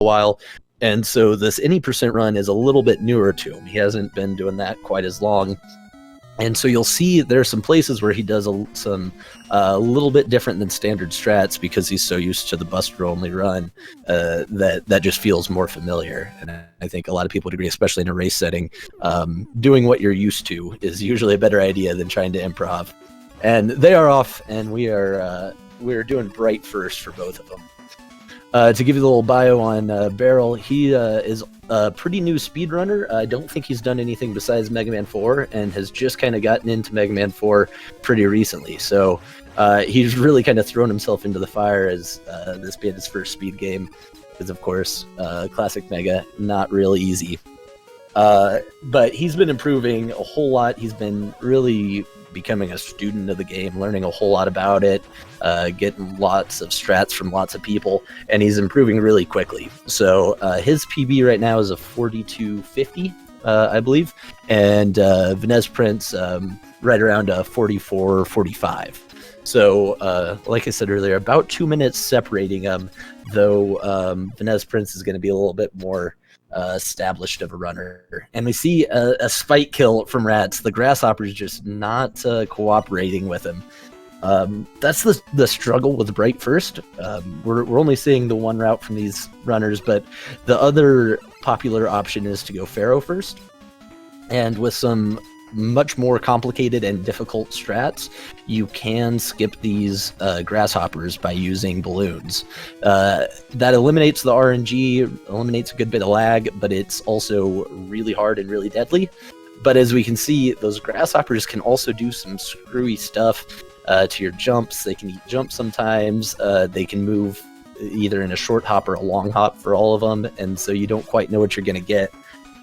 while. And so this any percent run is a little bit newer to him. He hasn't been doing that quite as long. And so you'll see there are some places where he does a little bit different than standard strats because he's so used to the buster only run that just feels more familiar. And I think a lot of people would agree, especially in a race setting, doing what you're used to is usually a better idea than trying to improv. And they are off, and we're doing bright first for both of them. To give you a little bio on Barrel, he is a pretty new speedrunner. I don't think he's done anything besides Mega Man 4 and has just kind of gotten into Mega Man 4 pretty recently. So he's really kind of thrown himself into the fire as this being his first speed game. Because, of course, classic Mega, not real easy. But he's been improving a whole lot. He's been really becoming a student of the game, learning a whole lot about it, getting lots of strats from lots of people, and he's improving really quickly. So his PB right now is a 42.50, I believe, and VenezPrince right around a 44.45. So, like I said earlier, about 2 minutes separating them, though VenezPrince is going to be a little bit more established of a runner. And we see a spike kill from Rats. The Grasshopper's just not cooperating with him. That's the struggle with Bright first. We're only seeing the one route from these runners, but the other popular option is to go Pharaoh first. And with some much more complicated and difficult strats, you can skip these grasshoppers by using balloons. That eliminates the RNG, eliminates a good bit of lag, but it's also really hard and really deadly. But as we can see, those grasshoppers can also do some screwy stuff to your jumps. They can eat jumps sometimes. They can move either in a short hop or a long hop for all of them, and so you don't quite know what you're going to get.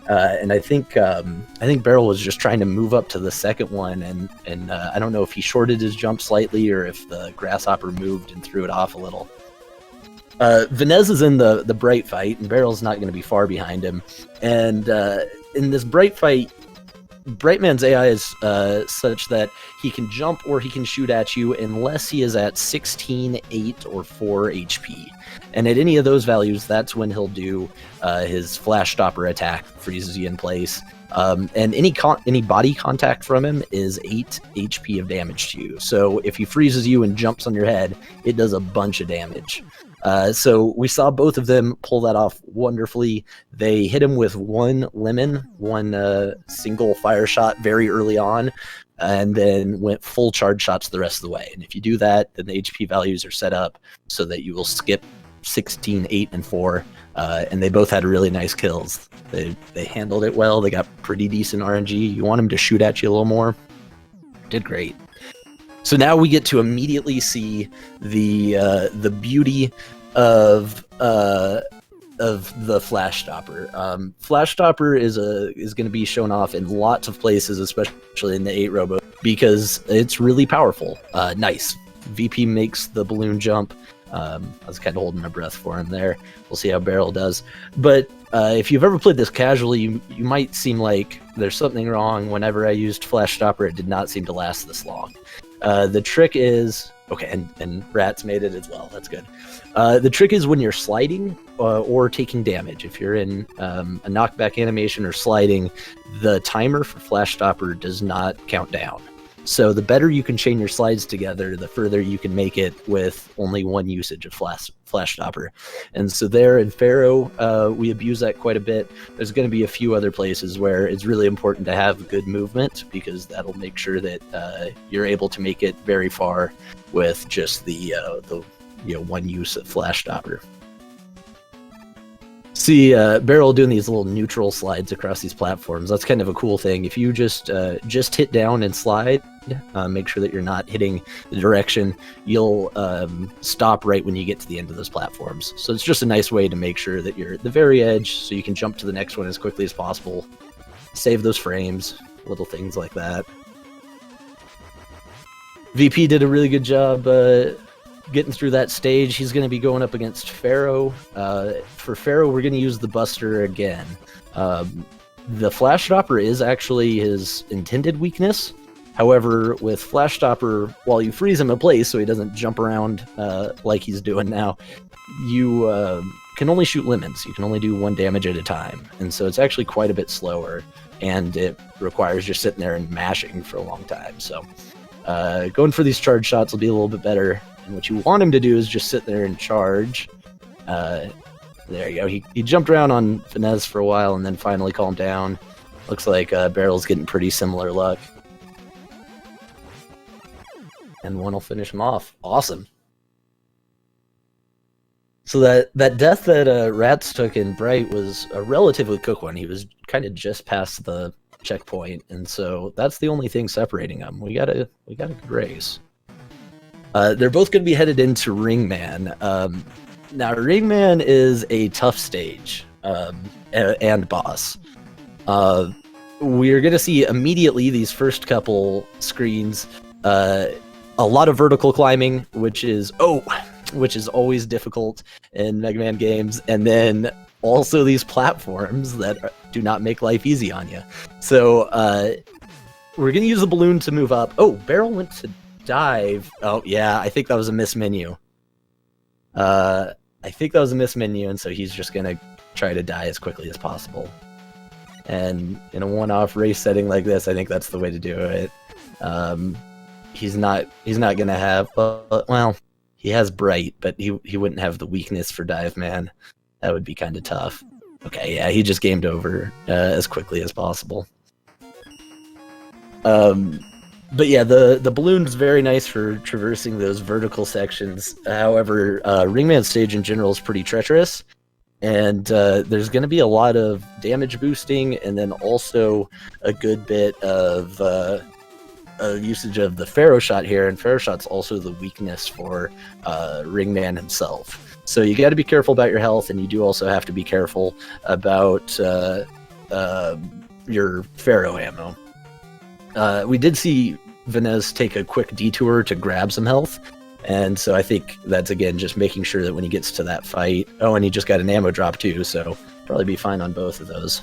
And I think Barrel was just trying to move up to the second one, and I don't know if he shorted his jump slightly or if the grasshopper moved and threw it off a little. Venez is in the Bright fight, and Barrel's not going to be far behind him. And in this Bright fight, Brightman's AI is such that he can jump or he can shoot at you unless he is at 16, 8, or 4 HP. And at any of those values, that's when he'll do his Flash Stopper attack, freezes you in place. And any body contact from him is 8 HP of damage to you. So if he freezes you and jumps on your head, it does a bunch of damage. So we saw both of them pull that off wonderfully. They hit him with one single fire shot very early on, and then went full charge shots the rest of the way. And if you do that, then the HP values are set up so that you will skip 16, 8, and 4, and they both had really nice kills. They handled it well. They got pretty decent RNG. You want them to shoot at you a little more. Did great. So now we get to immediately see the beauty of the Flash Stopper. Flash Stopper is going to be shown off in lots of places, especially in the 8 Robo, because it's really powerful. Nice. VP makes the balloon jump. I was kind of holding my breath for him there. We'll see how Barrel does. But if you've ever played this casually, you might seem like there's something wrong. Whenever I used Flash Stopper, it did not seem to last this long. The trick is... Okay, and Rats made it as well. That's good. The trick is when you're sliding or taking damage. If you're in a knockback animation or sliding, the timer for Flash Stopper does not count down. So the better you can chain your slides together, the further you can make it with only one usage of Flash Stopper. And so there in Pharaoh, we abuse that quite a bit. There's going to be a few other places where it's really important to have good movement, because that'll make sure that you're able to make it very far with just the one use of Flash Stopper. See Barrel doing these little neutral slides across these platforms. That's kind of a cool thing. If you just hit down and slide, make sure that you're not hitting the direction, you'll stop right when you get to the end of those platforms. So it's just a nice way to make sure that you're at the very edge so you can jump to the next one as quickly as possible. Save those frames, little things like that. VP did a really good job getting through that stage. He's going to be going up against Pharaoh. For Pharaoh, we're going to use the Buster again. The Flash Stopper is actually his intended weakness. However, with Flash Stopper, while you freeze him in place so he doesn't jump around like he's doing now, you can only shoot lemons. You can only do 1 damage at a time, and so it's actually quite a bit slower, and it requires just sitting there and mashing for a long time. So going for these charge shots will be a little bit better, and what you want him to do is just sit there and charge. There you go. He jumped around on Venez for a while and then finally calmed down. Looks like Barrel's getting pretty similar luck. And one will finish him off. Awesome. So that death that Rats took in Bright was a relatively quick one. He was kind of just past the checkpoint, and so that's the only thing separating them. We got a good race. They're both going to be headed into Ringman. Now, Ringman is a tough stage and boss. We're going to see immediately these first couple screens a lot of vertical climbing, which is always difficult in Mega Man games, and then also these platforms that do not make life easy on you. So we're going to use the balloon to move up. Oh, Barrel went to dive. Oh, yeah, I think that was a miss menu. I think that was a miss menu, and so he's just going to try to die as quickly as possible. And in a one-off race setting like this, I think that's the way to do it. He's not going to have... well, he has Bright, but he wouldn't have the weakness for Dive Man. That would be kind of tough. Okay, yeah, he just gamed over as quickly as possible. But yeah, the balloon's very nice for traversing those vertical sections. However, Ringman stage in general is pretty treacherous, and there's going to be a lot of damage boosting, and then also a good bit of usage of the Pharaoh shot here, and Pharaoh shot's also the weakness for Ringman himself. So you got to be careful about your health, and you do also have to be careful about your Pharaoh ammo. We did see Venez take a quick detour to grab some health, and so I think that's, again, just making sure that when he gets to that fight... Oh, and he just got an ammo drop too, so probably be fine on both of those.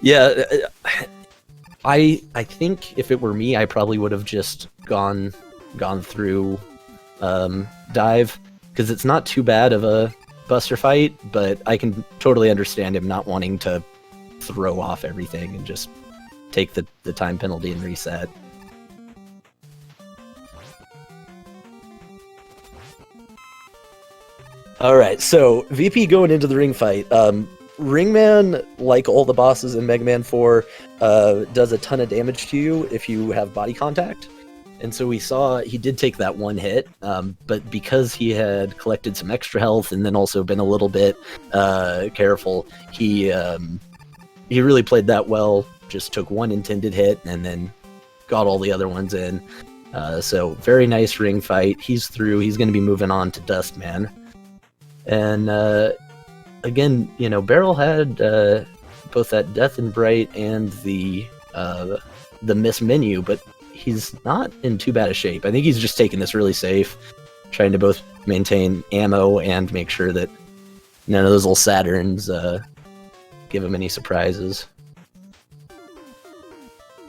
Yeah, I think if it were me, I probably would have just gone through Dive, because it's not too bad of a Buster fight, but I can totally understand him not wanting to throw off everything and just take the time penalty and reset. Alright, so VP going into the ring fight. Ringman, like all the bosses in Mega Man 4, does a ton of damage to you if you have body contact. And so we saw he did take that one hit, but because he had collected some extra health and then also been a little bit careful, he really played that well. Just took one intended hit and then got all the other ones in. So very nice ring fight. He's through. He's going to be moving on to Dustman. And again, you know, Barrel had both that Death and Bright and the miss menu, but he's not in too bad a shape. I think he's just taking this really safe, trying to both maintain ammo and make sure that none of those little Saturns give him any surprises.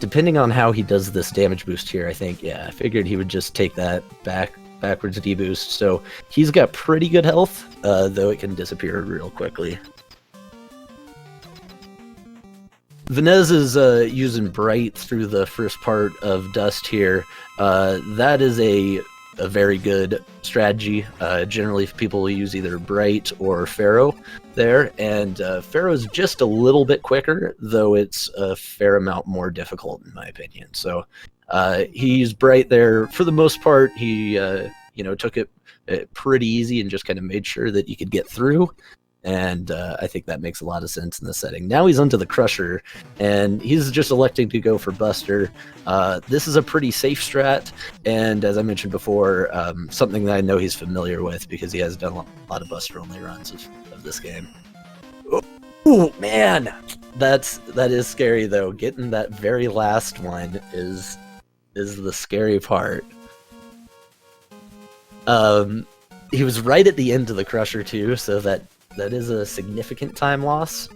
Depending on how he does this damage boost here, I think, yeah, I figured he would just take that backwards deboost. So he's got pretty good health, though it can disappear real quickly. Venez is using Bright through the first part of Dust here. That is a very good strategy. Generally, people will use either Bright or Pharaoh there, and Pharaoh's just a little bit quicker, though it's a fair amount more difficult in my opinion. So he used Bright there for the most part. He took it pretty easy and just kind of made sure that you could get through. And I think that makes a lot of sense in this setting. Now he's onto the Crusher, and he's just electing to go for Buster. This is a pretty safe strat, and as I mentioned before, something that I know he's familiar with because he has done a lot of Buster-only runs of this game. Oh man, that is scary though. Getting that very last one is the scary part. He was right at the end of the Crusher too, so that is a significant time loss,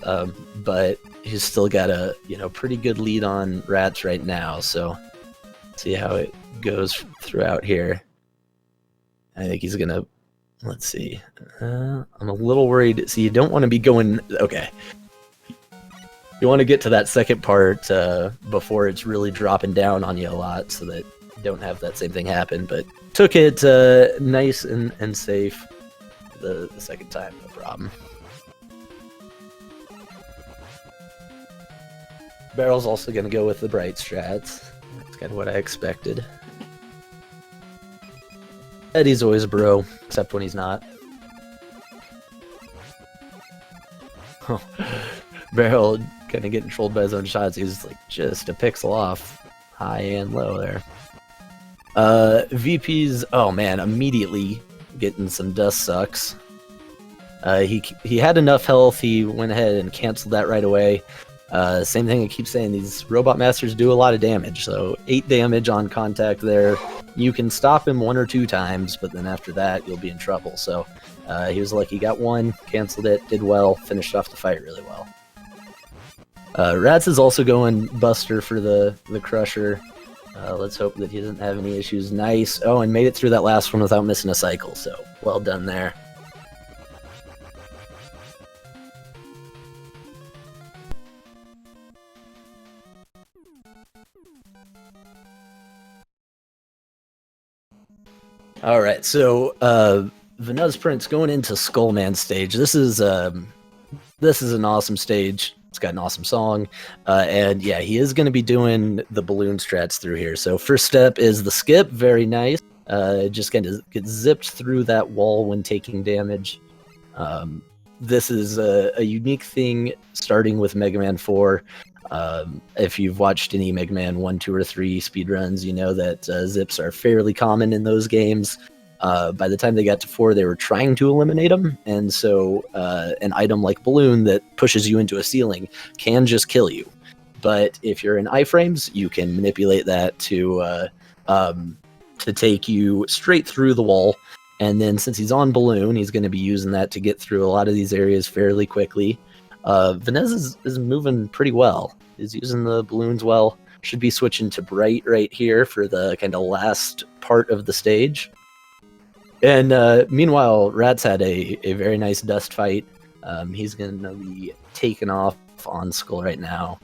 but he's still got a pretty good lead on Rats right now, so see how it goes throughout here. I think he's gonna Let's see. I'm a little worried. See, you don't want to be going... Okay. You want to get to that second part before it's really dropping down on you a lot so that you don't have that same thing happen. But took it nice and safe the second time, no problem. Barrel's also going to go with the bright strats. That's kind of what I expected. Eddie's always a bro, except when he's not. Barrel kind of getting trolled by his own shots. He's like just a pixel off, high and low there. VP's, oh man, immediately getting some dust sucks. He had enough health. He went ahead and canceled that right away. Same thing I keep saying, these Robot Masters do a lot of damage, so 8 damage on contact there. You can stop him 1 or 2 times, but then after that, you'll be in trouble. So he was lucky, got 1, canceled it, did well, finished off the fight really well. Rats is also going Buster for the Crusher. Let's hope that he doesn't have any issues. Nice. Oh, and made it through that last one without missing a cycle, so well done there. All right, so VenezPrince going into Skullman stage. This is an awesome stage. It's got an awesome song, and yeah, he is going to be doing the balloon strats through here. So first step is the skip, very nice. Just kind of get zipped through that wall when taking damage. This is a unique thing starting with Mega Man 4. If you've watched any Mega Man 1, 2, or 3 speedruns, you know that zips are fairly common in those games. By the time they got to 4, they were trying to eliminate them, and so an item like Balloon that pushes you into a ceiling can just kill you. But if you're in iframes, you can manipulate that to take you straight through the wall. And then since he's on Balloon, he's going to be using that to get through a lot of these areas fairly quickly. Venez is moving pretty well. He's using the balloons well. Should be switching to Bright right here for the kind of last part of the stage. And meanwhile, Rats had a very nice dust fight. He's going to be taken off on Skull right now.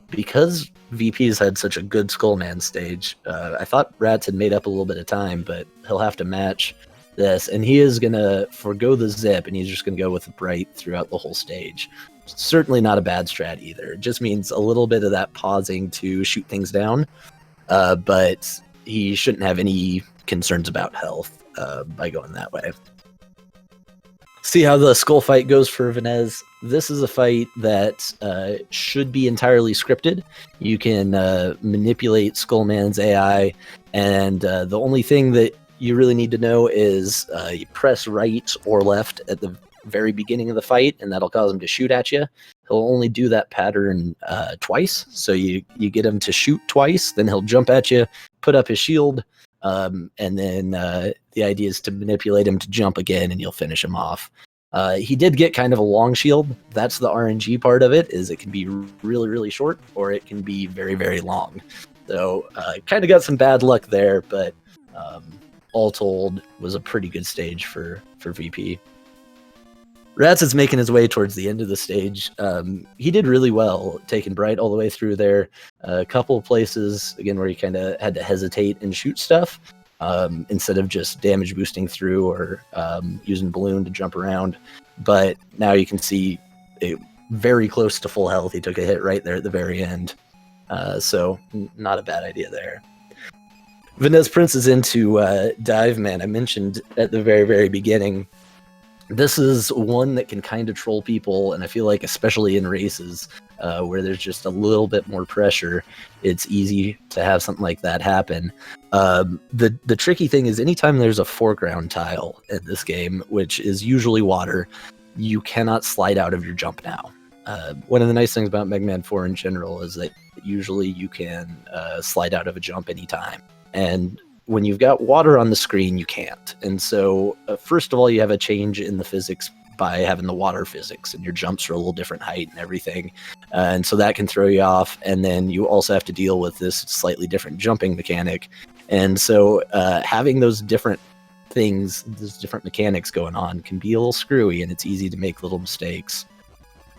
Because VP's had such a good Skullman stage, I thought Rats had made up a little bit of time, but he'll have to match this. And he is going to forgo the zip, and he's just going to go with the Bright throughout the whole stage. Certainly not a bad strat either. It just means a little bit of that pausing to shoot things down. But he shouldn't have any concerns about health by going that way. See how the Skull fight goes for Venez. This is a fight that should be entirely scripted. You can manipulate Skullman's AI, and the only thing that you really need to know is you press right or left at the very beginning of the fight, and that'll cause him to shoot at you. He'll only do that pattern twice, so you get him to shoot twice, then he'll jump at you, put up his shield, and then the idea is to manipulate him to jump again, and you'll finish him off. He did get kind of a long shield. That's the RNG part of it, is it can be really, really short, or it can be very, very long. So kind of got some bad luck there, but all told, was a pretty good stage for VP. Rats is making his way towards the end of the stage. He did really well, taking Bright all the way through there. A couple of places, again, where he kind of had to hesitate and shoot stuff instead of just damage boosting through or using Balloon to jump around. But now you can see very close to full health. He took a hit right there at the very end. So not a bad idea there. VenezPrince is into Dive Man. I mentioned at the very, very beginning, this is one that can kind of troll people, and I feel like especially in races where there's just a little bit more pressure, it's easy to have something like that happen. The tricky thing is anytime there's a foreground tile in this game, which is usually water, you cannot slide out of your jump now. One of the nice things about Mega Man 4 in general is that usually you can slide out of a jump anytime. And when you've got water on the screen, you can't. And so, first of all, you have a change in the physics by having the water physics, and your jumps are a little different height and everything. And so that can throw you off. And then you also have to deal with this slightly different jumping mechanic. And so having those different things, there's different mechanics going on, can be a little screwy, and it's easy to make little mistakes.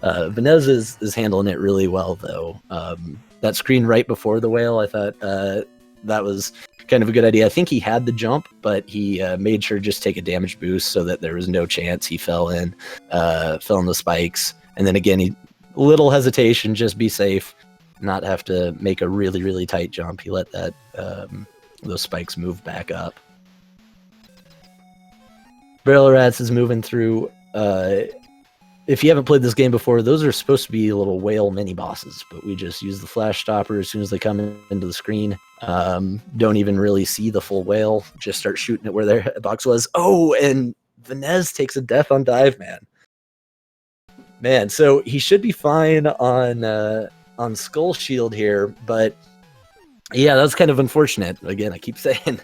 Venez is handling it really well, though. That screen right before the whale, I thought that was kind of a good idea. I think he had the jump, but he made sure to just take a damage boost so that there was no chance he fell in the spikes. And then again, little hesitation, just be safe, not have to make a really, really tight jump. He let that those spikes move back up. BarrelOfRats is moving through. If you haven't played this game before, those are supposed to be little whale mini bosses, but we just use the flash stopper as soon as they come into the screen. Don't even really see the full whale, just start shooting it where their hitbox was. Oh, and Venez takes a death on dive, man. Man, so he should be fine on Skull Shield here, but yeah, that's kind of unfortunate. Again, I keep saying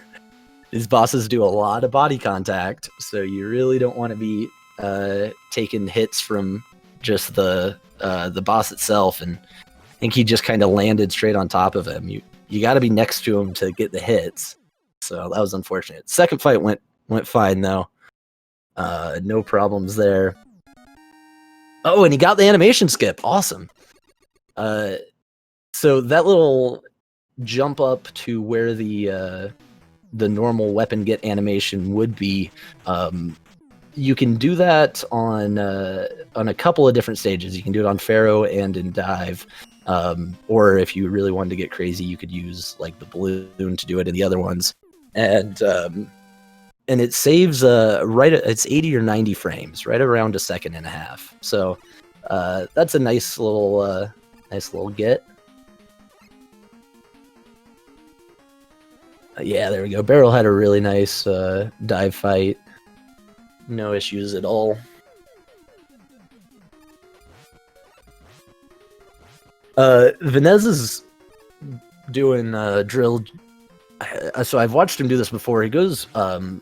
these bosses do a lot of body contact, so you really don't want to be taking hits from just the boss itself. And I think he just kind of landed straight on top of him. You got to be next to him to get the hits, so that was unfortunate. Second fight went fine though. No problems there. Oh, and he got the animation skip. Awesome. So that little jump up to where the normal weapon get animation would be, you can do that on a couple of different stages. You can do it on Pharaoh and in Dive, or if you really wanted to get crazy, you could use like the balloon to do it in the other ones. And it saves it's 80 or 90 frames, right around a second and a half. So that's a nice little get. Yeah, there we go. Barrel had a really nice dive fight. No issues at all. Venez is doing drill. So I've watched him do this before. He goes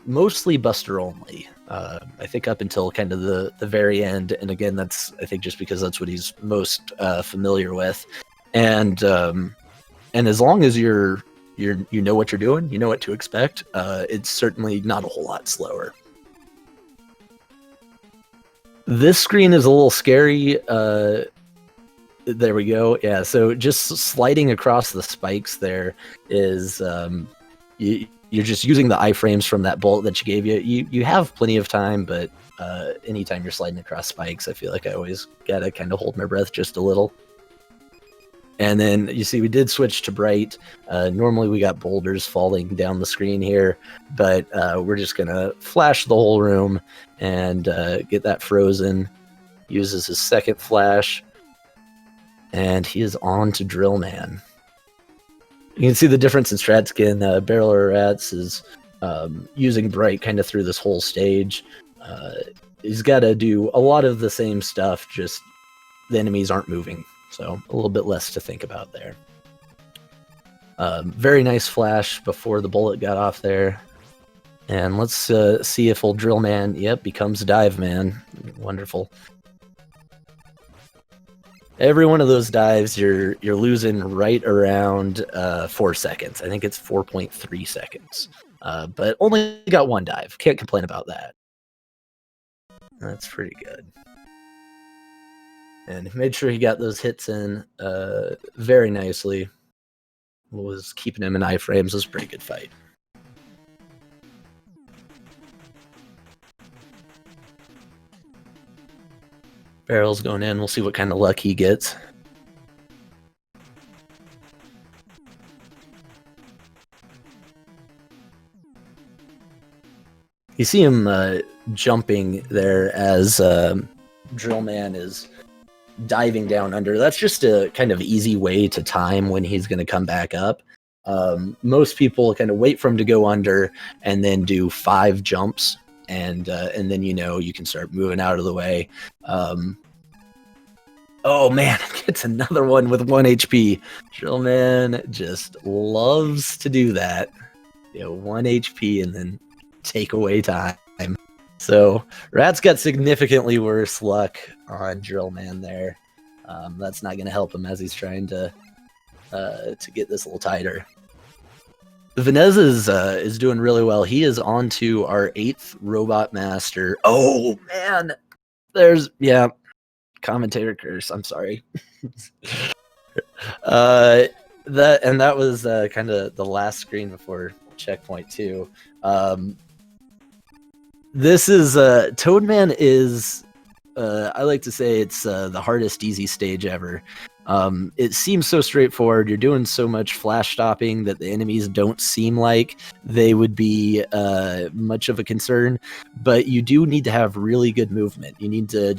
mostly Buster only. I think up until kind of the very end. And again, that's I think just because that's what he's most familiar with. And as long as you know what you're doing, you know what to expect. It's certainly not a whole lot slower. This screen is a little scary. There we go. Yeah, so just sliding across the spikes there is you're just using the iframes from that bolt that you gave you. You have plenty of time, but anytime you're sliding across spikes, I feel like I always gotta kind of hold my breath just a little. And then you see we did switch to bright. Normally we got boulders falling down the screen here, but we're just gonna flash the whole room and get that frozen. Uses his second flash, and he is on to Drill Man. You can see the difference in strat skin. BarrelOfRats is using bright kind of through this whole stage. He's got to do a lot of the same stuff, just the enemies aren't moving. So a little bit less to think about there. Very nice flash before the bullet got off there. And let's see if old Drill Man, becomes Dive Man. Wonderful. Every one of those dives, you're losing right around 4 seconds. I think it's 4.3 seconds. But only got one dive. Can't complain about that. That's pretty good. And made sure he got those hits in very nicely. Was keeping him in iframes. It was a pretty good fight. Barrel's going in. We'll see what kind of luck he gets. You see him jumping there as Drill Man is diving down under. That's just a kind of easy way to time when he's going to come back up. Most people kind of wait for him to go under and then do 5 jumps, and then you can start moving out of the way. Oh man, gets another one with 1 HP. Drill Man just loves to do that. 1 HP and then take away time. So Rat's got significantly worse luck on Drill Man there. That's not going to help him as he's trying to get this a little tighter. Venez is doing really well. He is on to our 8th robot master. Oh man, there's commentator curse. I'm sorry. That was kind of the last screen before checkpoint 2. This is Toadman is I like to say it's the hardest easy stage ever. It seems so straightforward. You're doing so much flash stopping that the enemies don't seem like they would be much of a concern, but you do need to have really good movement. You need to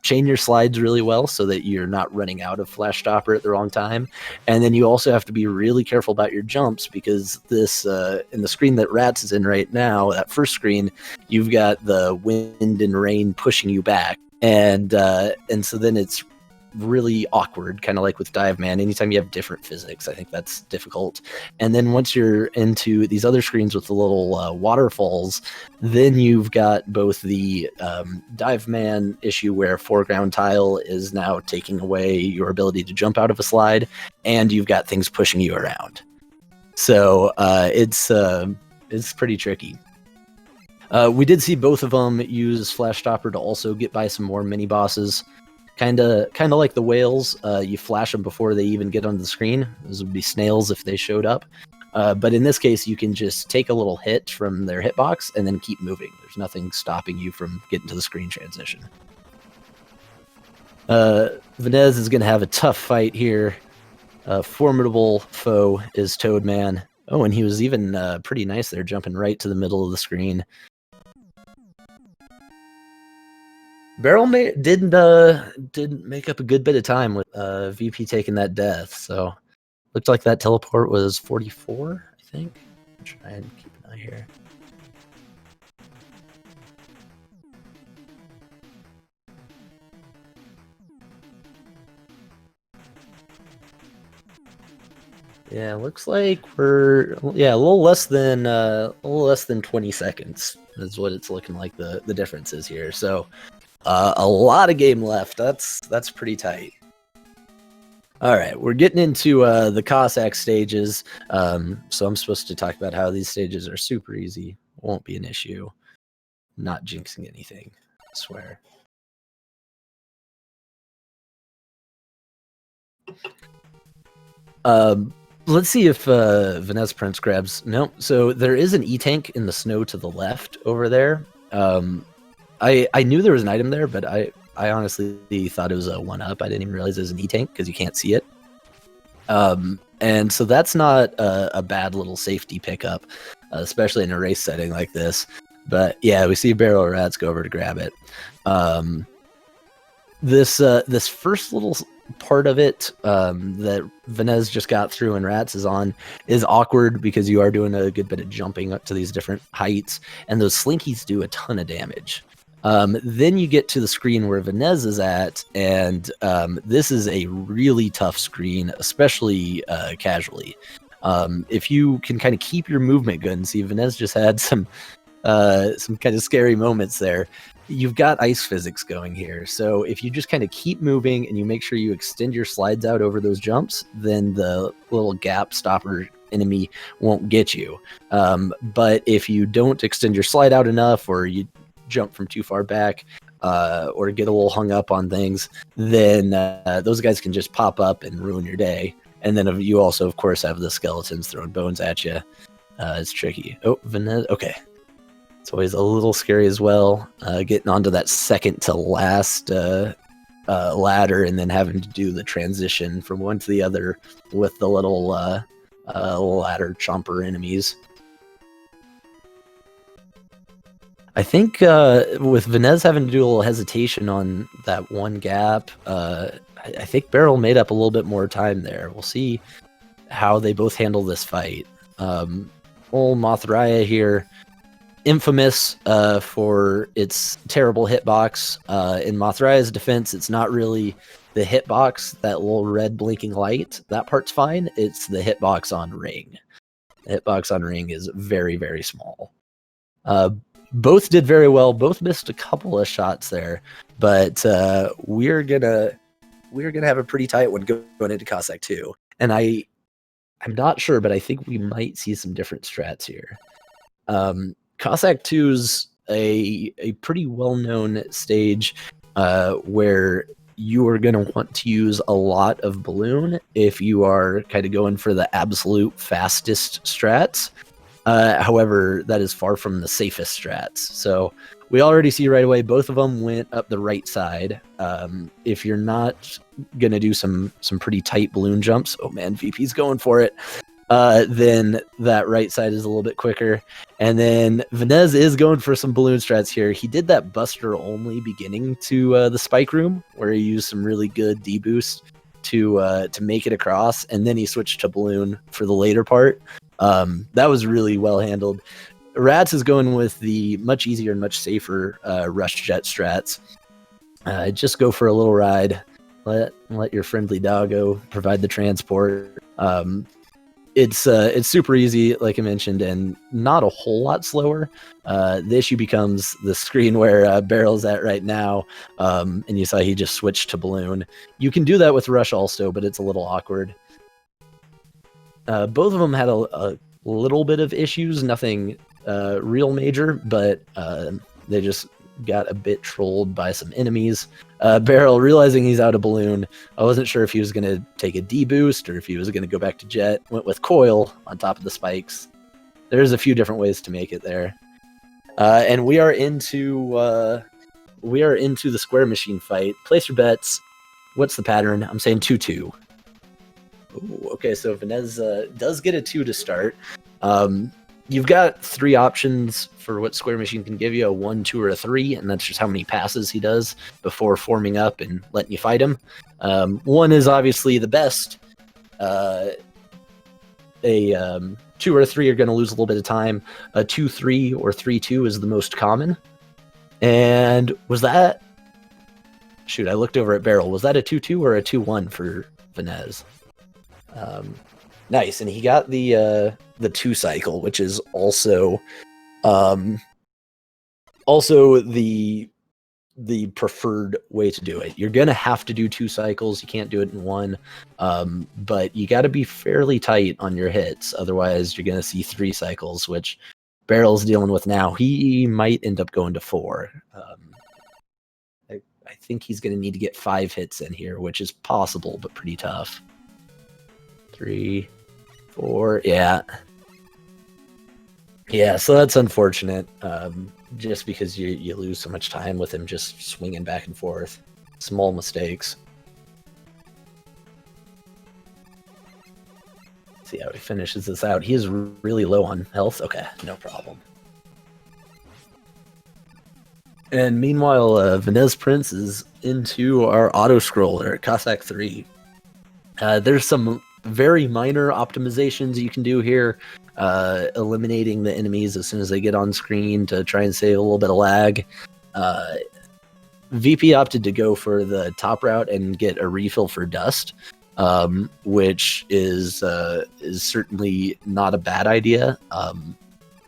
chain your slides really well so that you're not running out of flash stopper at the wrong time. And then you also have to be really careful about your jumps, because this in the screen that Rats is in right now, that first screen, you've got the wind and rain pushing you back. And so then it's really awkward, kind of like with Dive Man. Anytime you have different physics, I think that's difficult. And then once you're into these other screens with the little waterfalls, then you've got both the Dive Man issue where foreground tile is now taking away your ability to jump out of a slide, and you've got things pushing you around. So it's pretty tricky. We did see both of them use Flash Stopper to also get by some more mini bosses. Kind of like the whales, you flash them before they even get onto the screen. Those would be snails if they showed up. But in this case, you can just take a little hit from their hitbox and then keep moving. There's nothing stopping you from getting to the screen transition. Venez is going to have a tough fight here. Formidable foe is Toadman. Oh, and he was even pretty nice there, jumping right to the middle of the screen. Barrel didn't make up a good bit of time with VP taking that death, so looked like that teleport was 44, I think. I'll try and keep an eye here. Yeah, looks like we're a little less than 20 seconds is what it's looking like the difference is here. So a lot of game left. That's pretty tight. All right, we're getting into the Cossack stages. So I'm supposed to talk about how these stages are super easy. Won't be an issue. Not jinxing anything, I swear. Let's see if VenezPrince grabs. No, so there is an E-tank in the snow to the left over there. I knew there was an item there, but I honestly thought it was a 1-up. I didn't even realize it was an E-tank because you can't see it. And so that's not a bad little safety pickup, especially in a race setting like this. But yeah, we see BarrelOfRats go over to grab it. This first little part of it that Venez just got through and Rats is on is awkward because you are doing a good bit of jumping up to these different heights, and those slinkies do a ton of damage. Then you get to the screen where Venez is at, and this is a really tough screen, especially casually. If you can kind of keep your movement good, and see Venez just had some kind of scary moments there. You've got ice physics going here, so if you just kind of keep moving and you make sure you extend your slides out over those jumps, then the little gap stopper enemy won't get you. But if you don't extend your slide out enough, or you jump from too far back, or get a little hung up on things, then those guys can just pop up and ruin your day. And then you also, of course, have the skeletons throwing bones at you. It's tricky. Oh, Venez. Okay. It's always a little scary as well, getting onto that second to last ladder and then having to do the transition from one to the other with the little ladder chomper enemies. I think with Venez having to do a little hesitation on that one gap, I think Barrel made up a little bit more time there. We'll see how they both handle this fight. Old Mothraea here, infamous for its terrible hitbox. In Mothraea's defense, it's not really the hitbox, that little red blinking light. That part's fine. It's the hitbox on Ring. The hitbox on Ring is very, very small. Both did very well. Both missed a couple of shots there, but we're gonna have a pretty tight one going into Cossack 2. And I I'm not sure, but I think we might see some different strats here. Cossack 2's a pretty well-known stage where you are going to want to use a lot of balloon if you are kind of going for the absolute fastest strats. However, that is far from the safest strats. So we already see right away both of them went up the right side. If you're not going to do some pretty tight balloon jumps, oh man, VP's going for it, then that right side is a little bit quicker. And then Venez is going for some balloon strats here. He did that Buster only beginning to the spike room where he used some really good D-boost to make it across, and then he switched to balloon for the later part. That was really well handled. Rats is going with the much easier and much safer rush jet strats. Just go for a little ride. Let your friendly doggo provide the transport. It's super easy, like I mentioned, and not a whole lot slower. The issue becomes the screen where Barrel's at right now, and you saw he just switched to balloon. You can do that with rush also, but it's a little awkward. Both of them had a little bit of issues, nothing real major, but they just got a bit trolled by some enemies. Barrel, realizing he's out of balloon, I wasn't sure if he was going to take a D-boost or if he was going to go back to jet. Went with coil on top of the spikes. There's a few different ways to make it there. And we are into the square machine fight. Place your bets. What's the pattern? I'm saying 2-2. Ooh, okay, so Venez does get a 2 to start. You've got 3 options for what Square Machine can give you, a 1, 2, or a 3, and that's just how many passes he does before forming up and letting you fight him. 1 is obviously the best. A 2 or a 3 are going to lose a little bit of time. A 2-3 or 3-2 is the most common. And was that... Shoot, I looked over at Barrel. Was that a 2-2 or a 2-1 for Venez? Nice, and he got the 2 cycle, which is also the preferred way to do it. You're gonna have to do 2 cycles. You can't do it in 1, but you got to be fairly tight on your hits. Otherwise, you're gonna see 3 cycles, which Barrel's dealing with now. He might end up going to 4. I think he's gonna need to get 5 hits in here, which is possible, but pretty tough. 3, 4, yeah, so that's unfortunate, just because you lose so much time with him just swinging back and forth. Small mistakes. Let's see how he finishes this out. He is really low on health. Okay, no problem. And meanwhile, VenezPrince is into our auto-scroller at Cossack 3. There's some very minor optimizations you can do here, eliminating the enemies as soon as they get on screen to try and save a little bit of lag. VP opted to go for the top route and get a refill for dust, which is certainly not a bad idea.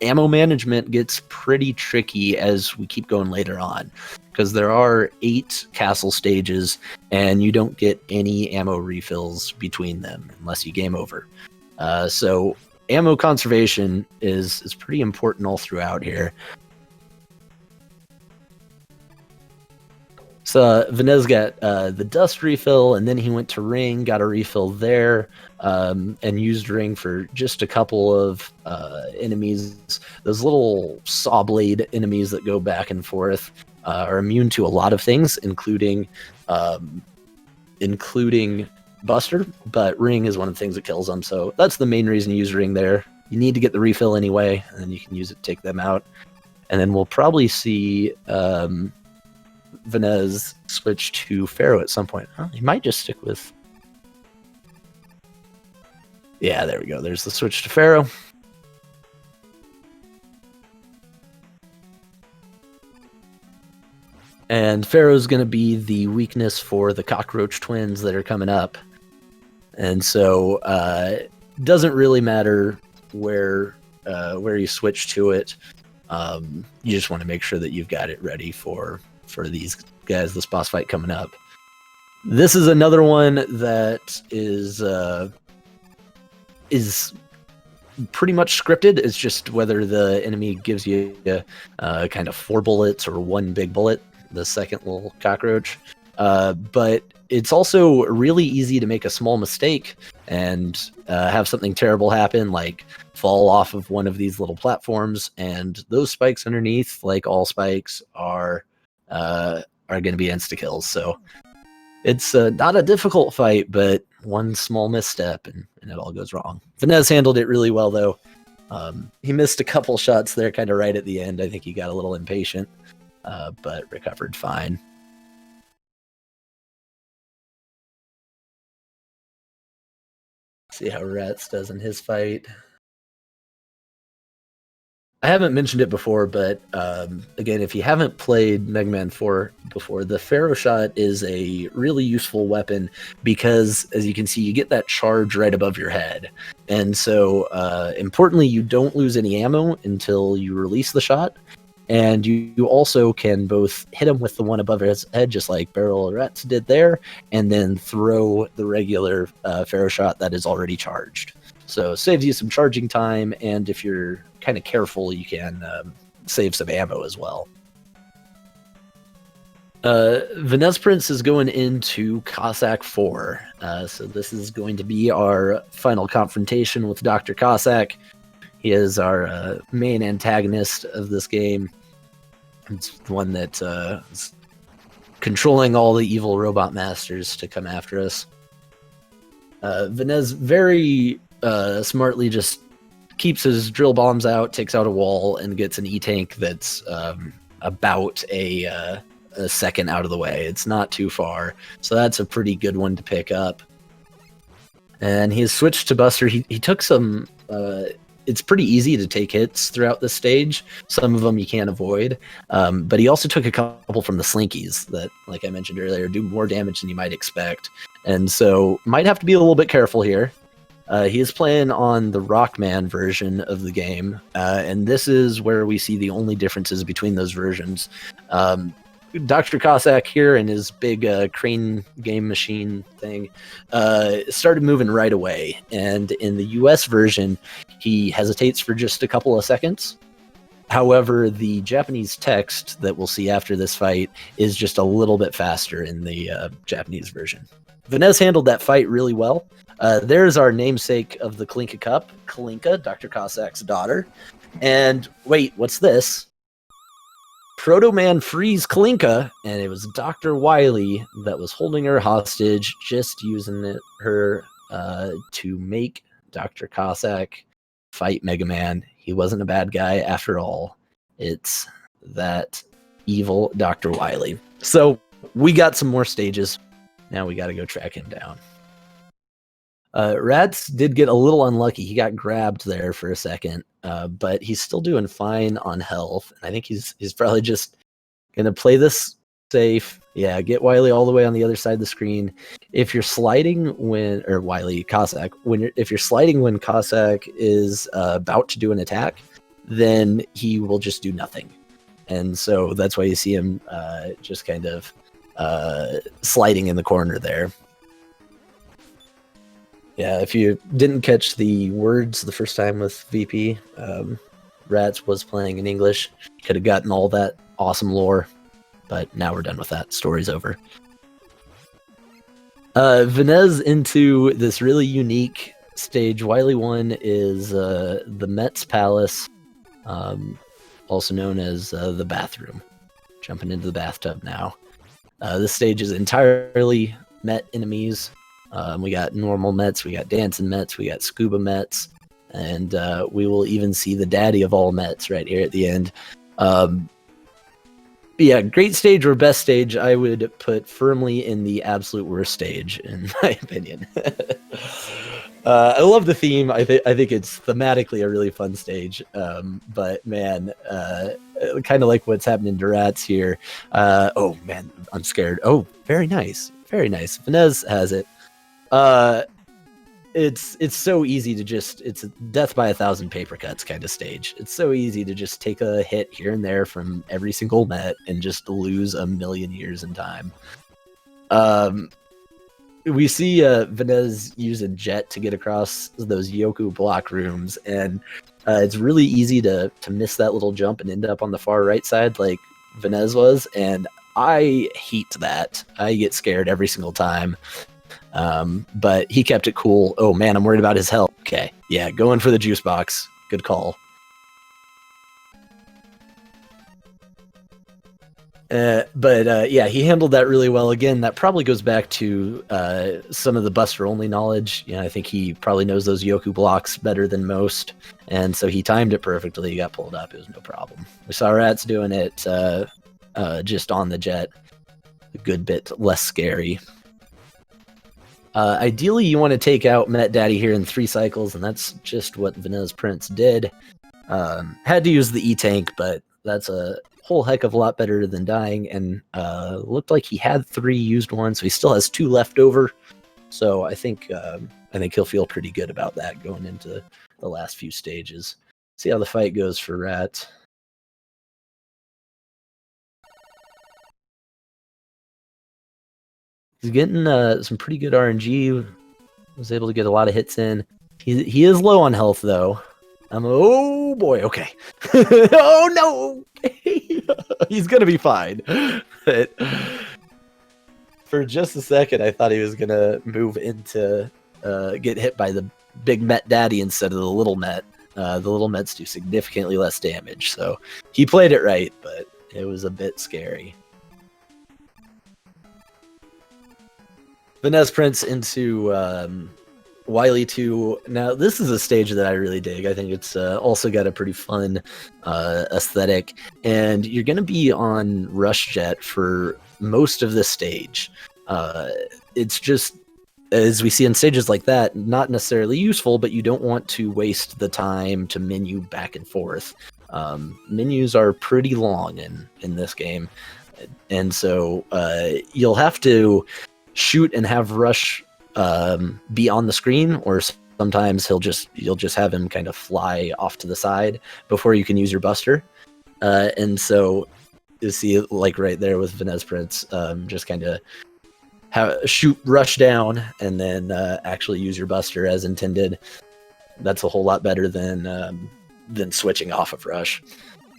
Ammo management gets pretty tricky as we keep going later on, because there are 8 castle stages, and you don't get any ammo refills between them unless you game over. So ammo conservation is pretty important all throughout here. So Venez got the dust refill, and then he went to ring, got a refill there, and used ring for just a couple of enemies. Those little saw blade enemies that go back and forth are immune to a lot of things, including Buster, but ring is one of the things that kills them. So that's the main reason you use ring there. You need to get the refill anyway, and then you can use it to take them out. And then we'll probably see Venez switch to Pharaoh at some point. Huh? He might just stick with... Yeah, there we go. There's the switch to Pharaoh. And Pharaoh's going to be the weakness for the cockroach twins that are coming up. And so doesn't really matter where you switch to it. You just want to make sure that you've got it ready for these guys, this boss fight coming up. This is another one that is is pretty much scripted. It's just whether the enemy gives you kind of 4 bullets or 1 big bullet, the second little cockroach. But it's also really easy to make a small mistake and have something terrible happen, like fall off of one of these little platforms, and those spikes underneath, like all spikes, are going to be insta-kills. So it's not a difficult fight, but one small misstep and it all goes wrong. Venez handled it really well, though. He missed a couple shots there kind of right at the end. I think he got a little impatient, but recovered fine. See how Rats does in his fight. I haven't mentioned it before, but again, if you haven't played Mega Man 4 before, the Pharaoh Shot is a really useful weapon because, as you can see, you get that charge right above your head. And so, importantly, you don't lose any ammo until you release the shot. And you also can both hit him with the one above his head, just like BarrelOfRats did there, and then throw the regular Pharaoh Shot that is already charged. So it saves you some charging time, and if you're kind of careful, you can save some ammo as well. VenezPrince is going into Cossack 4. So this is going to be our final confrontation with Dr. Cossack. He is our main antagonist of this game. It's the one that is controlling all the evil robot masters to come after us. Venez very smartly just keeps his drill bombs out, takes out a wall, and gets an E-tank that's about a second out of the way. It's not too far, so that's a pretty good one to pick up. And he has switched to Buster. He took some... it's pretty easy to take hits throughout this stage. Some of them you can't avoid. But he also took a couple from the Slinkies that, like I mentioned earlier, do more damage than you might expect. And so might have to be a little bit careful here. He is playing on the Rockman version of the game. And this is where we see the only differences between those versions. Dr. Cossack here and his big crane game machine thing started moving right away. And in the US version, he hesitates for just a couple of seconds. However, the Japanese text that we'll see after this fight is just a little bit faster in the Japanese version. Venez handled that fight really well. There's our namesake of the Kalinka Cup, Kalinka, Dr. Cossack's daughter. And wait, what's this? Proto Man frees Kalinka, and it was Dr. Wily that was holding her hostage, just using her to make Dr. Cossack fight Mega Man. He wasn't a bad guy after all. It's that evil Dr. Wily. So we got some more stages. Now we got to go track him down. Rats did get a little unlucky. He got grabbed there for a second, but he's still doing fine on health. And I think he's probably just gonna play this safe. Yeah, get Wily all the way on the other side of the screen. If you're sliding Wily Cossack, if you're sliding when Cossack is about to do an attack, then he will just do nothing. And so that's why you see him just kind of sliding in the corner there. Yeah, if you didn't catch the words the first time with VP, Rats was playing in English. Could have gotten all that awesome lore, but now we're done with that. Story's over. Venez into this really unique stage. Wily 1 is the Met's Palace, also known as the bathroom. Jumping into the bathtub now. This stage is entirely Met enemies. We got normal Mets, we got dancing Mets, we got scuba Mets, and we will even see the daddy of all Mets right here at the end. Yeah, great stage or best stage, I would put firmly in the absolute worst stage, in my opinion. I love the theme. I think it's thematically a really fun stage, but man, kind of like what's happening to Rats here. Oh man, I'm scared. Oh, very nice, very nice. Venez has it. It's so easy to it's a death by 1,000 paper cuts kind of stage. It's so easy to just take a hit here and there from every single Met and just lose a million years in time. we see Venez using Jet to get across those Yoku block rooms, and it's really easy to miss that little jump and end up on the far right side like Venez was, and I hate that. I get scared every single time. But he kept it cool. Oh man, I'm worried about his health. Okay, yeah, going for the juice box. Good call. But he handled that really well. Again, that probably goes back to some of the Buster only knowledge. I think he probably knows those Yoku blocks better than most, and so he timed it perfectly. He got pulled up. It was no problem. We saw Rats doing it just on the jet, a good bit less scary. Ideally, you want to take out Met Daddy here in 3 cycles, and that's just what VenezPrince did. Had to use the E-Tank, but that's a whole heck of a lot better than dying, and looked like he had 3 used ones, so he still has 2 left over. So I think he'll feel pretty good about that going into the last few stages. See how the fight goes for Rat. He's getting some pretty good RNG. Was able to get a lot of hits in. He is low on health though. Oh boy, okay. Oh no! He's gonna be fine. But for just a second, I thought he was gonna move into get hit by the big Met Daddy instead of the little Met. The little Mets do significantly less damage, so he played it right, but it was a bit scary. VenezPrince into Wily 2. Now, this is a stage that I really dig. I think it's also got a pretty fun aesthetic. And you're going to be on Rush Jet for most of this stage. It's just, as we see in stages like that, not necessarily useful, but you don't want to waste the time to menu back and forth. Menus are pretty long in this game. And so you'll have to shoot and have Rush be on the screen, or sometimes you'll just have him kind of fly off to the side before you can use your Buster. And so you see, like right there with VenezPrince, just kind of shoot Rush down and then actually use your Buster as intended. That's a whole lot better than switching off of Rush.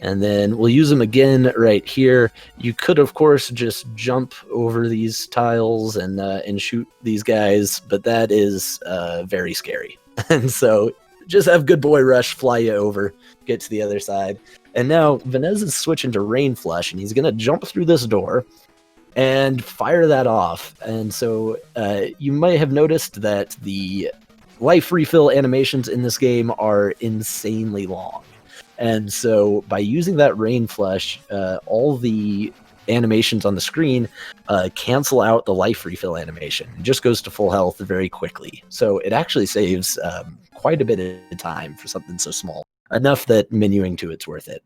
And then we'll use them again right here. You could, of course, just jump over these tiles and shoot these guys, but that is very scary. And so just have good boy Rush fly you over, get to the other side. And now Venez is switching to Rain Flush, and he's going to jump through this door and fire that off. And so you might have noticed that the life refill animations in this game are insanely long. And so by using that Rain Flush, all the animations on the screen cancel out the life refill animation. It just goes to full health very quickly. So it actually saves quite a bit of time for something so small. Enough that menuing to it's worth it.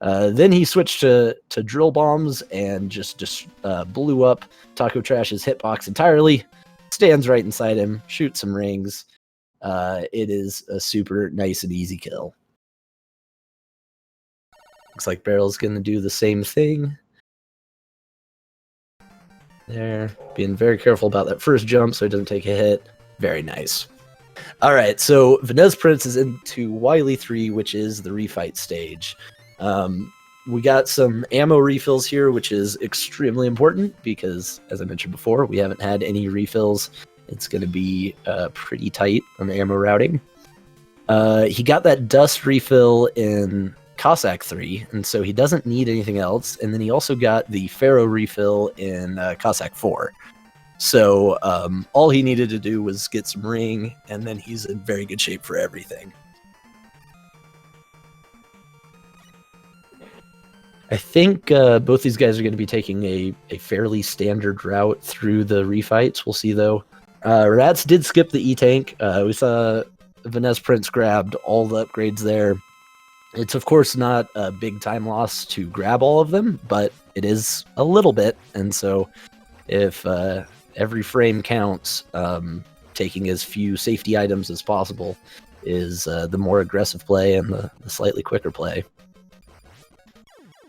Then he switched to Drill Bombs and just blew up Taco Trash's hitbox entirely. Stands right inside him, shoots some rings. It is a super nice and easy kill. Looks like Barrel's going to do the same thing. There. Being very careful about that first jump so he doesn't take a hit. Very nice. All right, so VenezPrince is into Wily 3, which is the refight stage. We got some ammo refills here, which is extremely important because, as I mentioned before, we haven't had any refills. It's going to be pretty tight on the ammo routing. He got that dust refill in Cossack 3, and so he doesn't need anything else. And then he also got the Pharaoh refill in Cossack 4. So all he needed to do was get some ring, and then he's in very good shape for everything. I think both these guys are going to be taking a fairly standard route through the refights. We'll see, though. Rats did skip the E-Tank. We saw VenezPrince grabbed all the upgrades there. It's, of course, not a big time loss to grab all of them, but it is a little bit. And so if every frame counts, taking as few safety items as possible is the more aggressive play and the slightly quicker play.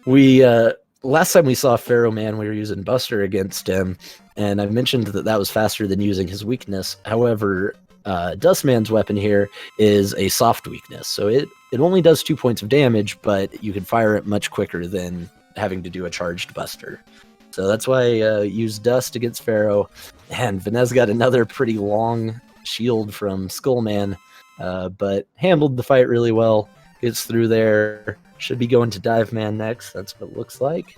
We last time we saw Pharaoh Man, we were using Buster against him, and I mentioned that that was faster than using his weakness. However, Dustman's weapon here is a soft weakness, so it only does 2 points of damage, but you can fire it much quicker than having to do a charged Buster. So that's why I used Dust against Pharaoh, and Venez got another pretty long shield from Skullman, but handled the fight really well. Gets through there. Should be going to Dive Man next. That's what it looks like.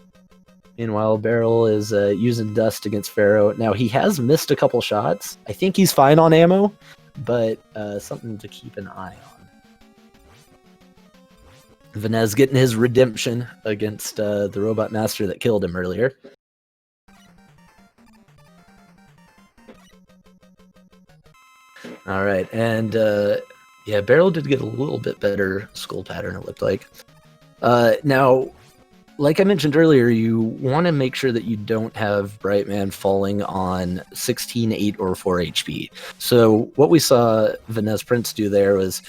Meanwhile, Barrel is using Dust against Pharaoh. Now, he has missed a couple shots. I think he's fine on ammo, but something to keep an eye on. Venez getting his redemption against the Robot Master that killed him earlier. All right, and yeah, Barrel did get a little bit better skull pattern, it looked like. Now, like I mentioned earlier, you want to make sure that you don't have Brightman falling on 16, 8, or 4 HP. So what we saw VenezPrince do there was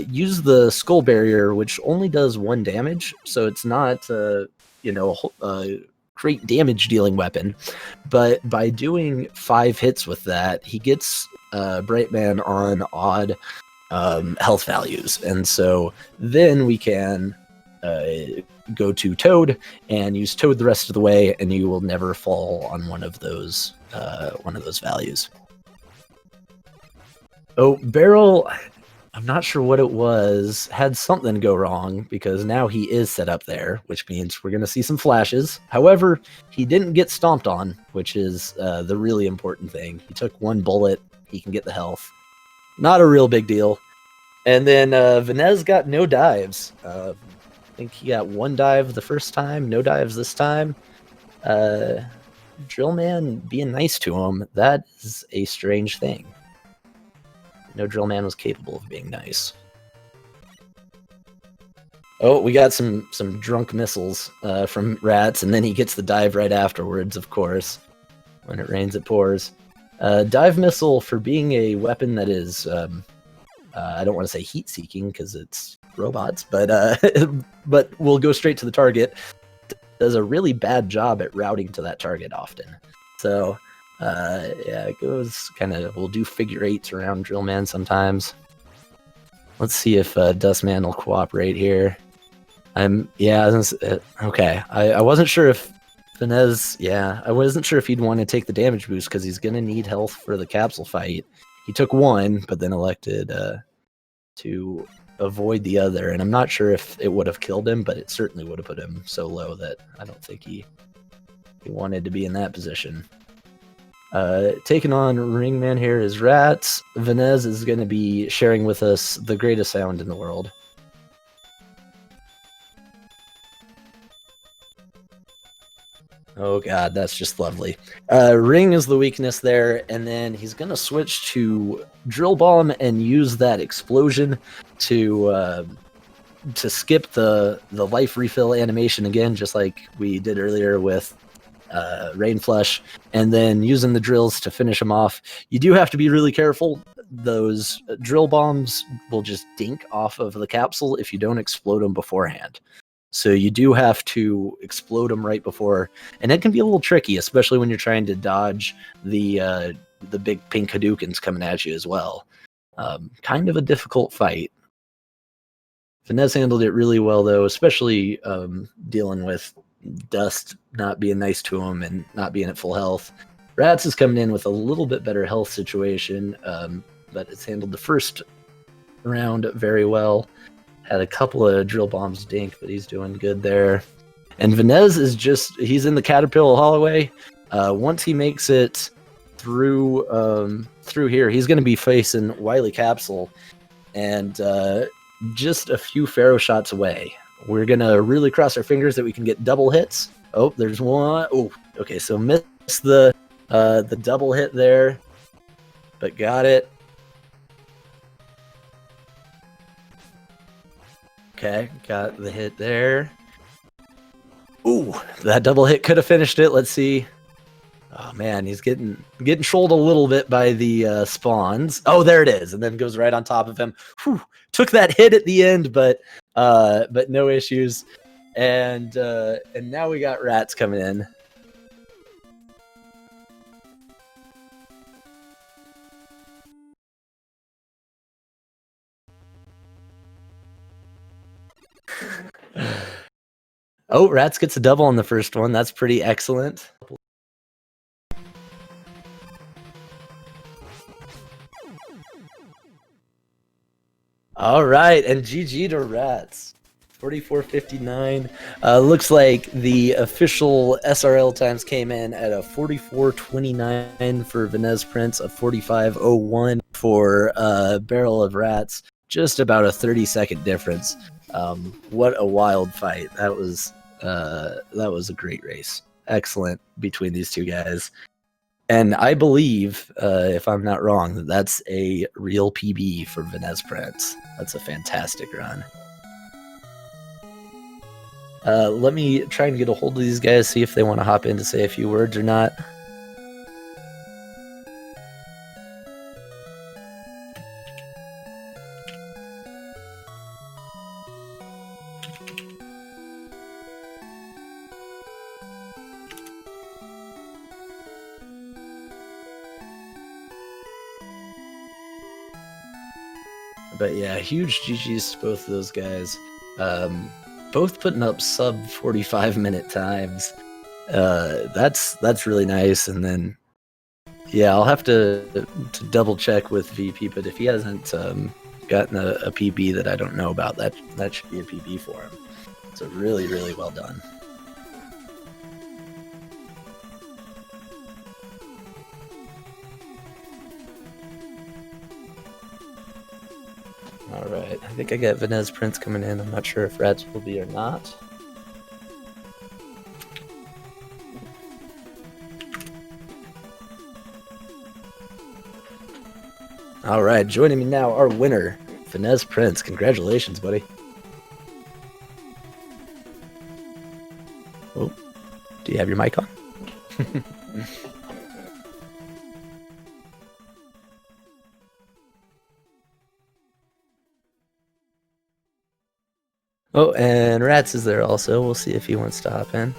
use the Skull Barrier, which only does 1 damage, so it's not, you know, a great damage-dealing weapon. But by doing 5 hits with that, he gets Brightman on odd health values, and so then we can go to Toad and use Toad the rest of the way, and you will never fall on one of those values. Oh, Barrel, I'm not sure what it was, had something go wrong, because now he is set up there, which means we're going to see some flashes. However, he didn't get stomped on, which is the really important thing. He took 1 bullet, he can get the health. Not a real big deal. And then Venez got no dives. I think he got 1 dive the first time, no dives this time. Drillman being nice to him, that is a strange thing. No Drillman was capable of being nice. Oh, we got some drunk missiles from Rats, and then he gets the dive right afterwards, of course. When it rains, it pours. Dive missile, for being a weapon that is, I don't want to say heat-seeking because it's robots, but but will go straight to the target, does a really bad job at routing to that target often. So, yeah, it goes kind of, we'll do figure 8s around Drillman sometimes. Let's see if Dustman will cooperate here. Yeah, okay. I wasn't sure if Venez, yeah, I wasn't sure if he'd want to take the damage boost because he's going to need health for the capsule fight. He took 1, but then elected to avoid the other, and I'm not sure if it would have killed him, but it certainly would have put him so low that I don't think he wanted to be in that position. Taking on Ringman here is Rats. Venez is going to be sharing with us the greatest sound in the world. Oh god, that's just lovely. Ring is the weakness there, and then he's going to switch to Drill Bomb and use that explosion to skip the life refill animation again, just like we did earlier with Rain Flush, and then using the drills to finish him off. You do have to be really careful. Those drill bombs will just dink off of the capsule if you don't explode them beforehand. So you do have to explode them right before, and it can be a little tricky, especially when you're trying to dodge the big pink Hadoukens coming at you as well. Kind of a difficult fight. Venez handled it really well, though, especially dealing with Dust not being nice to him and not being at full health. Rats is coming in with a little bit better health situation, but it's handled the first round very well. Had a couple of drill bombs dink, but he's doing good there. And Venez is he's in the Caterpillar hallway. Once he makes it through here, he's going to be facing Wily Capsule, and just a few Pharaoh shots away. We're going to really cross our fingers that we can get double hits. Oh, there's one. Oh, okay, so missed the double hit there, but got it. Okay, got the hit there. Ooh, that double hit could have finished it. Let's see. Oh man, he's getting trolled a little bit by the spawns. Oh, there it is, and then goes right on top of him. Whew, took that hit at the end, but no issues. And now we got Rats coming in. Oh, Rats gets a double on the first one. That's pretty excellent. All right, and GG to Rats. 44.59. Looks like the official SRL times came in at a 44.29 for VenezPrince, a 45.01 for Barrel of Rats. Just about a 30-second difference. What a wild fight. That was a great race. Excellent between these two guys. And I believe, if I'm not wrong, that's a real PB for VenezPrince. That's a fantastic run. Let me try and get a hold of these guys, see if they want to hop in to say a few words or not. But yeah, huge GGs to both of those guys. Both putting up sub 45-minute times. That's really nice. And then, yeah, I'll have to double check with VP. But if he hasn't gotten a PB that I don't know about, that should be a PB for him. So really, really well done. All right, I think I got VenezPrince coming in. I'm not sure if Rats will be or not. All right, joining me now, our winner, VenezPrince. Congratulations, buddy. Oh, do you have your mic on? Oh, and Rats is there also. We'll see if he wants to hop in.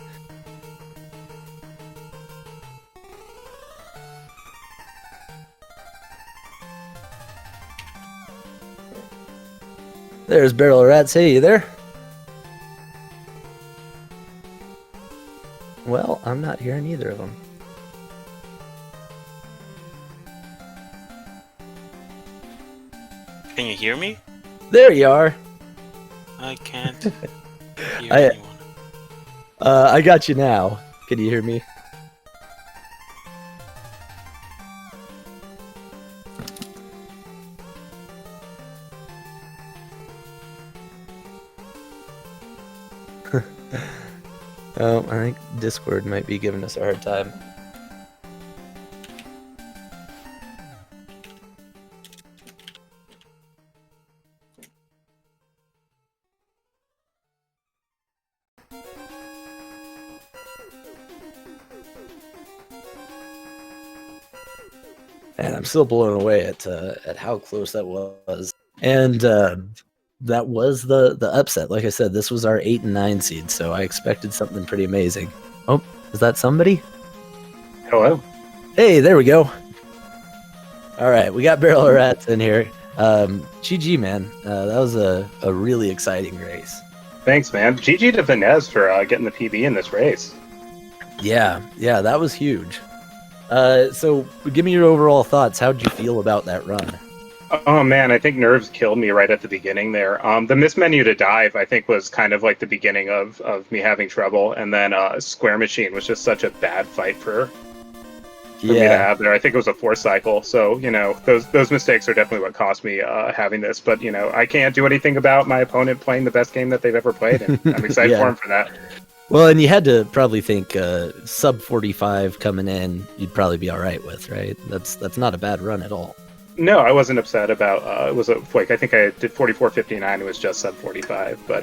There's BarrelOfRats. Hey, you there? Well, I'm not hearing either of them. Can you hear me? There you are. I can't hear anyone. I got you now. Can you hear me? Oh, I think Discord might be giving us a hard time. And I'm still blown away at how close that was. And that was the upset. Like I said, this was our 8 and 9 seed, so I expected something pretty amazing. Oh, is that somebody? Hello. Hey, there we go. All right, we got BarrelOfRats in here. GG, man. That was a really exciting race. Thanks, man. GG to Venez for getting the PB in this race. Yeah, that was huge. So give me your overall thoughts. How'd you feel about that run? Oh man, I think nerves killed me right at the beginning there. The miss menu to dive, I think, was kind of like the beginning of me having trouble, and then Square Machine was just such a bad fight for me to have there. I think it was a 4 cycle, so you know those mistakes are definitely what cost me having this. But you know, I can't do anything about my opponent playing the best game that they've ever played, and I'm excited for him for that. Well, and you had to probably think sub 45 coming in, you'd probably be all right with, right? That's not a bad run at all. No, I wasn't upset about. It was like I think I did 44.59. It was just sub 45, but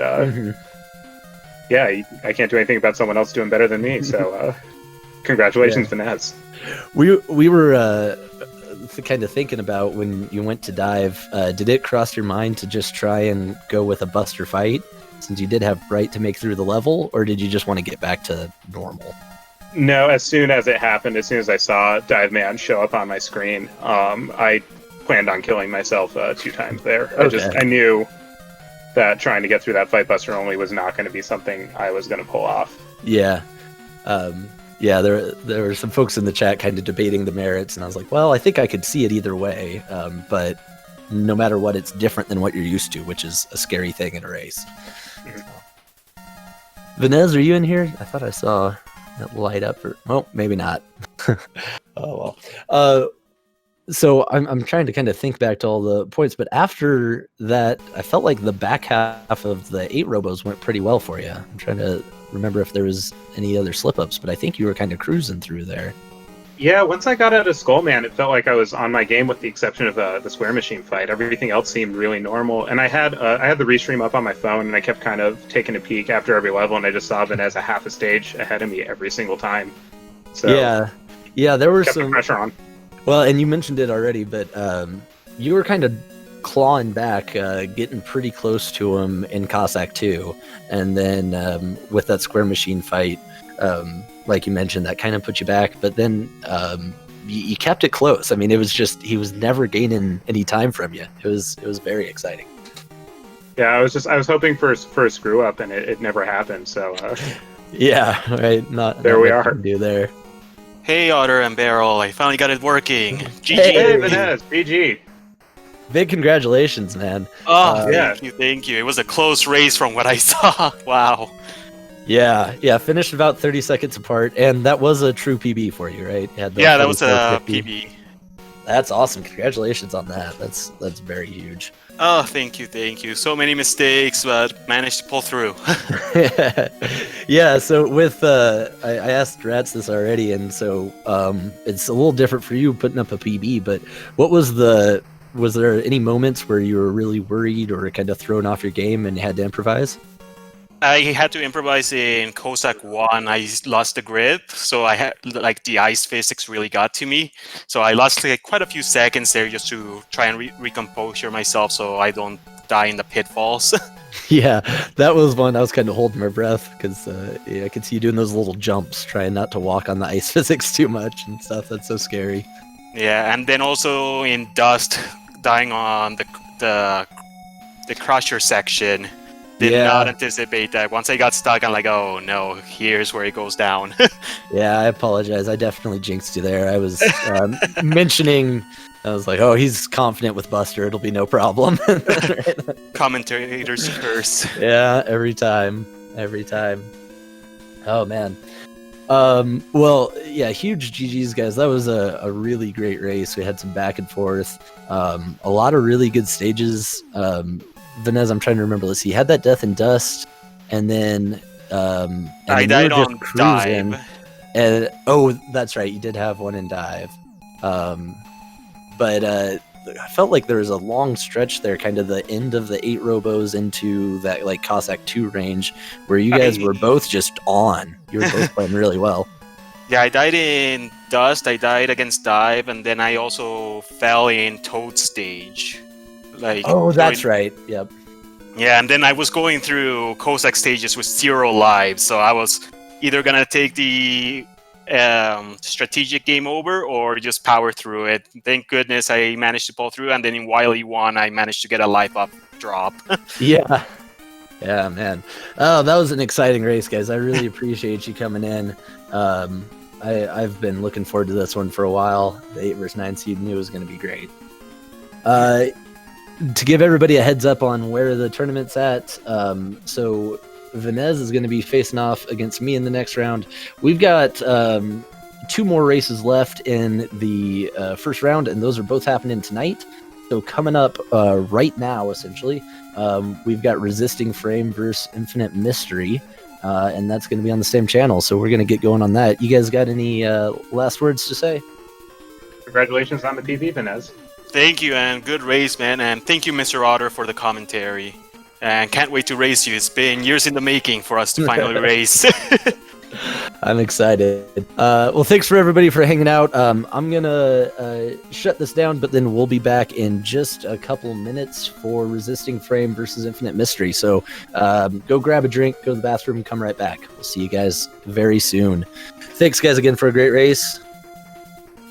yeah, I can't do anything about someone else doing better than me. So, congratulations, Venez. We were kind of thinking about when you went to dive. Did it cross your mind to just try and go with a buster fight? since you did have Bright to make through the level, or did you just want to get back to normal? No, as soon as it happened, as soon as I saw Dive Man show up on my screen, I planned on killing myself 2 times there. Okay. I knew that trying to get through that fight buster only was not going to be something I was going to pull off. Yeah. Yeah, there were some folks in the chat kind of debating the merits, and I was like, well, I think I could see it either way, but no matter what, it's different than what you're used to, which is a scary thing in a race. Mm-hmm. Venez, are you in here? I thought I saw that light up, or well, maybe not. Oh well. So I'm trying to kind of think back to all the points, but after that, I felt like the back half of the 8 robos went pretty well for you. I'm trying to remember if there was any other slip-ups, but I think you were kind of cruising through there. Yeah, once I got out of Skullman, it felt like I was on my game with the exception of the Square Machine fight. Everything else seemed really normal, and I had the restream up on my phone, and I kept kind of taking a peek after every level, and I just saw Venez a half a stage ahead of me every single time. So yeah, there were kept some the pressure on. Well, and you mentioned it already, but you were kind of clawing back, getting pretty close to him in Cossack 2, and then with that Square Machine fight, like you mentioned, that kind of put you back, but then you kept it close. I mean, it was just, he was never gaining any time from you. It was very exciting. Yeah, I was hoping for a screw up, and it never happened. So yeah, right. Not there not we much are. to do there. Hey, Otter and Barrel, I finally got it working. GG. Hey, Venez, GG. Big congratulations, man. Oh, yeah. thank you. It was a close race from what I saw. Wow. Yeah, finished about 30 seconds apart, and that was a true PB for you, right? You had the Yeah, that was a 44.50. PB. That's awesome. Congratulations on that. That's very huge. Oh, thank you. So many mistakes, but managed to pull through. Yeah, so with I asked Rats this already, and so it's a little different for you putting up a PB, but was there any moments where you were really worried or kind of thrown off your game and had to improvise? I had to improvise in Cossack 1. I lost the grip, so I had the ice physics really got to me. So I lost quite a few seconds there just to try and recompose myself so I don't die in the pitfalls. Yeah, that was one I was kind of holding my breath because I could see you doing those little jumps, trying not to walk on the ice physics too much and stuff. That's so scary. Yeah, and then also in Dust, dying on the crusher section. Did not anticipate that. Once I got stuck, I'm like, oh no, here's where it goes down. Yeah, I apologize. I definitely jinxed you there. I was mentioning, I was like, oh, he's confident with Buster. It'll be no problem. Commentator's curse. Yeah, every time. Oh, man. Well, yeah, huge GG's, guys. That was a really great race. We had some back and forth. A lot of really good stages. Venez, I'm trying to remember. Let's see. You had that Death and Dust, and then I died on Dive. And that's right. You did have one in Dive. But I felt like there was a long stretch there, kind of the end of the 8 robos into that like Cossack 2 range, where you guys were both just on. You were both playing really well. Yeah, I died in Dust. I died against Dive, and then I also fell in Toad stage. That's right. Yep. Yeah, and then I was going through Cossack stages with 0 lives, so I was either gonna take the strategic game over or just power through it. Thank goodness I managed to pull through, and then in Wily 1 I managed to get a life up drop. Yeah, man. Oh, that was an exciting race, guys. I really appreciate you coming in. I've been looking forward to this one for a while. The 8 vs 9 seed knew it was going to be great. To give everybody a heads up on where the tournament's at, so Venez is going to be facing off against me in the next round. We've got 2 more races left in the first round, and those are both happening tonight. So coming up right now, essentially, we've got Resisting Frame versus Infinite Mystery, and that's going to be on the same channel. So we're going to get going on that. You guys got any last words to say? Congratulations on the PB, Venez. Thank you, and good race, man. And thank you, Mr. Otter, for the commentary. And can't wait to race you. It's been years in the making for us to finally race. I'm excited. Well, thanks for everybody for hanging out. I'm gonna shut this down, but then we'll be back in just a couple minutes for Resisting Frame versus Infinite Mystery. So go grab a drink, go to the bathroom, come right back. We'll see you guys very soon. Thanks, guys, again for a great race.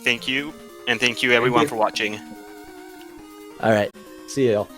Thank you, and thank you everyone for watching. All right, see you all.